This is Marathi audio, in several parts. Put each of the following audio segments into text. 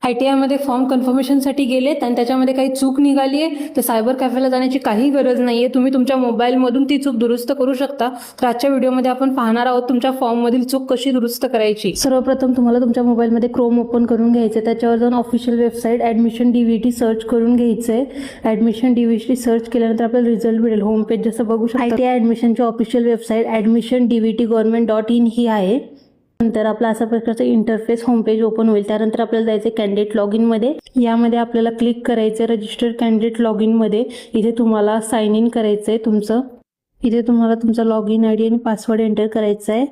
ITI मध्ये फॉर्म कन्फर्मेशनसाठी गेलेत आणि त्याच्यामध्ये काही चूक निघाली आहे तर सायबर कॅफेला जाण्याची काही गरज नाही आहे. तुम्ही तुमच्या मोबाईलमधून ती चूक दुरुस्त करू शकता. तर आजच्या व्हिडिओमध्ये आपण पाहणार आहोत तुमच्या फॉर्ममधील चूक कशी दुरुस्त करायची. सर्वप्रथम तुम्हाला तुमच्या मोबाईलमध्ये क्रोम ओपन करून घ्यायचं. त्याच्यावर जाऊन official website admission DVT search करून घ्यायचं आहे. ॲडमिशन DVT सर्च केल्यानंतर आपल्याला रिझल्ट मिळेल. होम पेज जसं बघू शकता ITI ॲडमिशनची ऑफिशियल वेबसाईट admissionDVTgovernment.in ही आहे. नंतर आपला अशा प्रकारचं इंटरफेस होम पेज ओपन होईल. त्यानंतर आपल्याला जायचं कॅन्डिडेट लॉग इनमध्ये. यामध्ये आपल्याला क्लिक करायचं रजिस्टर कॅन्डिडेट लॉग इनमध्ये. इथे तुम्हाला साइन इन करायचं आहे तुमचं. इथे तुम्हाला तुमचा लॉग इन ID आणि पासवर्ड एंटर करायचा आहे.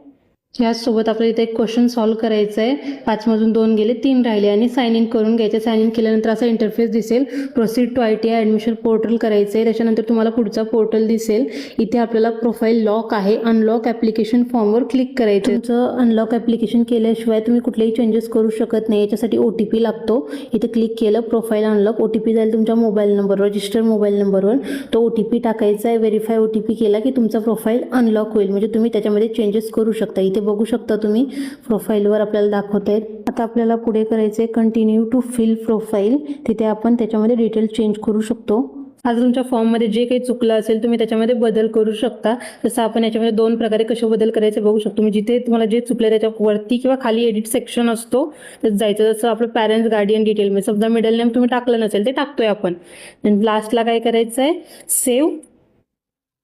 याचसोबत आपल्याला इथे एक क्वेश्चन सॉल्व्ह करायचं आहे. 5 मधून 2 गेले, 3 राहिले आणि साइन इन करून घ्यायचे. साइन इन केल्यानंतर असा इंटरफेस दिसेल. Proceed to ITI admission portal करायचं आहे. त्याच्यानंतर तुम्हाला पुढचा पोर्टल दिसेल. इथे आपल्याला प्रोफाईल लॉक आहे. अनलॉक ॲप्लिकेशन फॉर्मवर क्लिक करायचं. तुमचं अनलॉक ॲप्लिकेशन केल्याशिवाय तुम्ही कुठलेही चेंजेस करू शकत नाही. याच्यासाठी OTP लागतो. इथे क्लिक केलं प्रोफाईल अनलॉक. OTP जाईल तुमच्या मोबाईल नंबरवर, रजिस्टर मोबाईल नंबरवर. तो OTP टाकायचा आहे. व्हेरीफाय OTP केला की तुमचा प्रोफाईल अनलॉक होईल. म्हणजे तुम्ही त्याच्यामध्ये चेंजेस करू शकता. इथे बघू शकता तुम्ही प्रोफाईलवर आपल्याला दाखवत आहेत. आता आपल्याला पुढे करायचे कंटिन्यू टू फिल प्रोफाईल. तिथे आपण त्याच्यामध्ये डिटेल चेंज करू शकतो. आता तुमच्या फॉर्ममध्ये जे काही चुकलं असेल तुम्ही त्याच्यामध्ये बदल करू शकता. जसं आपण याच्यामध्ये 2 प्रकारे कसे बदल करायचे बघू शकतो. मी जिथे तुम्हाला जे चुकले त्याच्या वरती किंवा खाली एडिट सेक्शन असतो तर जायचं. जसं आपलं पॅरेंट्स गार्डियन डिटेल मध्ये समजा मिडल नेम तुम्ही टाकलं नसेल ते टाकतोय आपण. लास्टला काय करायचं आहे सेव्ह.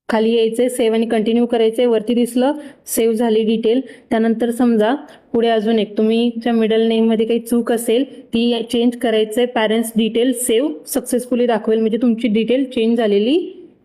खाली यायचंय सेव्ह आणि कंटिन्यू करायचंय. वरती दिसलं सेव्ह झाली डिटेल. त्यानंतर समजा पुढे अजून एक तुम्ही त्या मिडल नेम मध्ये काही चूक असेल ती चेंज करायचंय. पॅरेंट्स डिटेल सेव्ह सक्सेसफुली दाखवेल म्हणजे तुमची डिटेल चेंज झालेली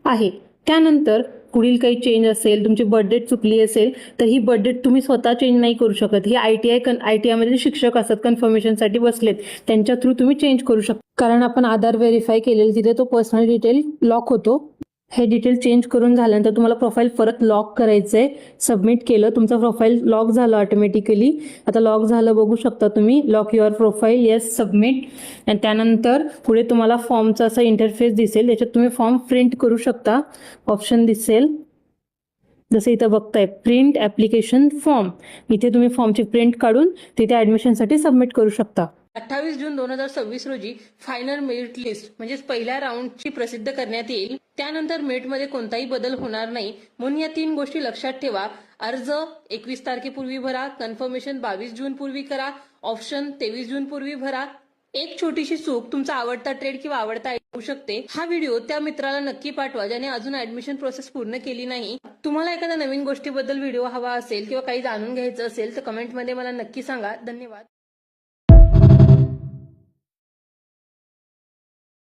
आहे. त्यानंतर पुढील काही चेंज असेल, तुमची बर्थडेट चुकली असेल तर ही बर्थडेट तुम्ही स्वतः चेंज नाही करू शकत. ही ITI मध्ये शिक्षक असतात कन्फर्मेशनसाठी बसलेत त्यांच्या थ्रू तुम्ही चेंज करू शकता. कारण आपण आधार व्हेरीफाय केलेलं तिथे तो पर्सनल डिटेल लॉक होतो. हे डिटेल चेंज करून झाल्यानंतर तुम्हाला प्रोफाईल परत लॉक करायचं आहे. सबमिट केलं तुमचं प्रोफाईल लॉक झालं ऑटोमॅटिकली. आता लॉक झालं बघू शकता तुम्ही. Lock your profile, yes submit. आणि त्यानंतर पुढे तुम्हाला फॉर्मचा असा इंटरफेस दिसेल. त्याच्यात तुम्ही फॉर्म प्रिंट करू शकता. ऑप्शन दिसेल जसं इथं बघताय प्रिंट ॲप्लिकेशन फॉर्म. इथे तुम्ही फॉर्मची प्रिंट काढून तिथे ॲडमिशनसाठी सबमिट करू शकता. 28 जून 2026 रोजी फायनल मेरिट लिस्ट म्हणजेच पहिल्या राऊंडची प्रसिद्ध करण्यात येईल. त्यानंतर मेरिटमध्ये कोणताही बदल होणार नाही. म्हणून या 3 गोष्टी लक्षात ठेवा. अर्ज 21 तारखेपूर्वी भरा. कन्फर्मेशन 22 जून पूर्वी करा. ऑप्शन 23 जून पूर्वी भरा. एक छोटीशी चूक तुमचा आवडता ट्रेड किंवा आवडता होऊ शकते. हा व्हिडिओ त्या मित्राला नक्की पाठवा ज्याने अजून ऍडमिशन प्रोसेस पूर्ण केली नाही. तुम्हाला एखाद्या नवीन गोष्टीबद्दल व्हिडिओ हवा असेल किंवा काही जाणून घ्यायचं असेल तर कमेंटमध्ये मला नक्की सांगा. धन्यवाद.